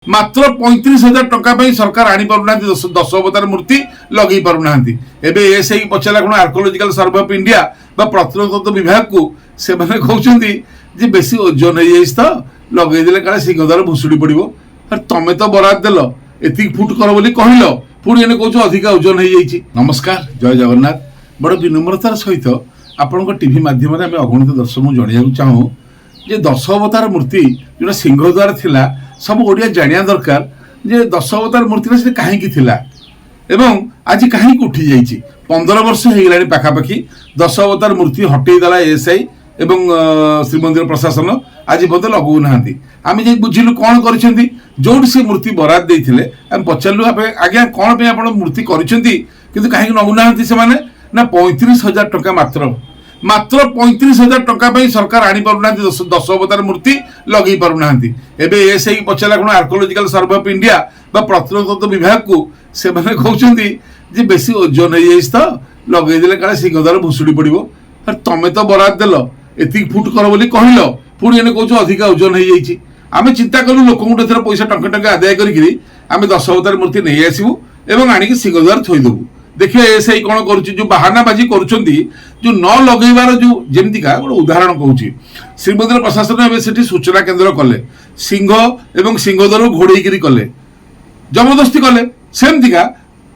मात्र 35,000 टंका सरकार आनी पारुना 10 अवतार मूर्ति लगे पारुना एबे एसआई पचारा कोन आर्कोलॉजिकल सर्वे ऑफ इंडिया बा प्रत्नतत्व विभाग को से माने कहउछंती जे बेसी ओजन हो जाइस त लगे देले काले सिंहदार भुसुडी पड़िबो और तमे तो बराद देलो एति फुट कर बोली कहिलो पुणी एने कहउछ अधिक ओजन हो जाइछि। नमस्कार, जय जगन्नाथ। बड़ विनम्रतार सहित आपन टीवी माध्यम रे हमें अगणित दर्शक जणिया चाहू जे 10 अवतार मूर्ति जो सिंहद्वार थिला सब ओडिया जानिया दरकार जे 10 अवतार मूर्ति से कहीं थिला एवं आज कहीं उठी जाइए 15 वर्ष हो गलानी पाखापाखि 10 अवतार मूर्ति हटई देला एसआई एवं श्रीमंदिर प्रशासन आज बोध लगौ ना आम जे बुझिलु कौन कर जो सी मूर्ति बराद देते आम पचारू आज्ञा कौन पे आप मूर्ति कर कहीं नगुना से ना 35,000 टंका मात्र 35,000 टंका सरकार आनी पारुना 10 अवतार मूर्ति लगे पारुना एबे एसआई पचारा कोन आर्कोलॉजिकल सर्वे ऑफ इंडिया बा प्रत्नतत्व विभाग को से माने कहउछंती जे बेसी ओजन हो जाइस त लगे देले काले सिंहदार भुसुडी पड़िबो और तमे तो बराद देलो एति फुट कर बोली कहिलो पुणी एने कहउछ अधिक ओजन हो जाइछि। आमे चिंता कलु लोकंगु तेर पैसा टंका आदाय करिकरी आमे 10 अवतार मूर्ति नै आसीबु एवं आनिक सिंहद्वार थोई देबु। देखिए एसआई कौन करुच्ची जो बाहानाबाजी करुच्चंदी जो न लगेबार जो जेमतिका गोटे उदाहरण कहूँ श्रीमंदिर प्रशासन एवं सेठी सूचना केन्द्र कले सिंह एवं सिंहद्वार घोड़े कले जबरदस्ती कले सेमतिका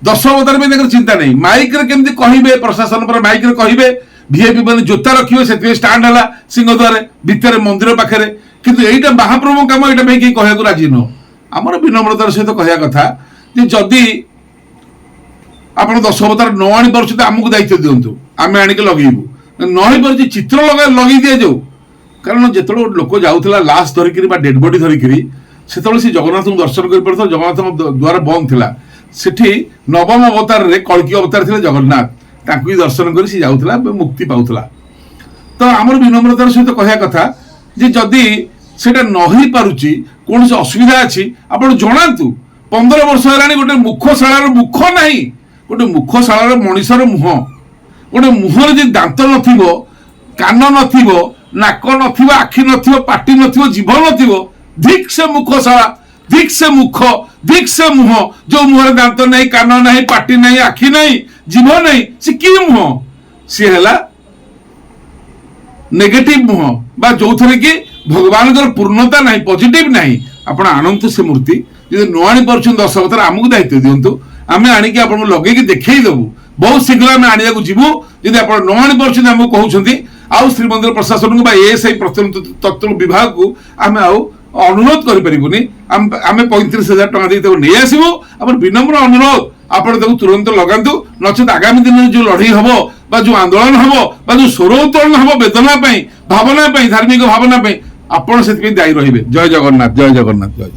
10 अवतार में चिंता नहीं माइक रे केमती कहिबे प्रशासन पर माइक रे कहिबे वीआईपी माने जोता रखिबे सेति स्टैंड हला सिंहद्वार भितर मंदिर पाखरे किंतु एइटा महाप्रभु काम एइटा में के कहया को राजी न हमर विनम्रतार सहित कहया कथा जे जदी आप 10 अवतार न आनी पार्छ आमको दायित्व दिंतु आम आणिक लगेबू नई पार्छ चित्र लगे दि जाऊ कारण जो लोक जाऊला लाश धरिक डेड बॉडी धरिक से जगन्नाथ को दर्शन कर पार जगन्नाथ द्वार बंद थिला सेठी नवम अवतार रे कल्की अवतार थे जगन्नाथ तांको दर्शन कर सी जाऊला मुक्ति पाउला। तो आमर विनम्रतार सहित कहया कथा जे जदि सेटा नही पारुची कौन से असुविधा अच्छी आप जनातु 15 वर्ष है गोटे मुखशालार मुख नहीं गोटे मुखशालार मनीषर मुह गोटे मुहर जे दांत नथिबो कान नथिबो नाक नथिबो आखि नथिबो पाटी नथिबो जीभ नथिबो धिक से मुखशाला धिक से मुख धिक से मुह जो मुहर दांत नहीं कान नहीं पाटी नहीं आखि नहीं जीभ नहीं से कि मुह सी हैला नेगेटिव मुह बा जो थरे कि भगवान का पूर्णता नहीं पॉजिटिव नहीं आपण आनंद से मूर्ति जे न आनी परछु 10 अवतार आमको दायित्व दिंतु आमे आनिक आपन लगे देखई देबू बहुत शीघ्र आमे आनिया को जीवू यदि आप न आनी परछु हमको कहउछंती आउ श्रीमंदिर प्रशासन को बा एसआई प्रत्नतत्व विभाग को आमे आउ अनुरोध करि परिबुनी आमे 35,000 टका देते नै आसीबो हमर विनम्र अनुरोध आपण देखु तुरंत लगांतु नचेत आगामी दिन जो लड़ाई हबो बा जो आंदोलन हबो बा जो स्वर उत्तोलन हबो वेदना पई भावना पई धार्मिक भावना पई आपण सेति दायी रहिबे। जय जगन्नाथ, जय जगन्नाथ, जय।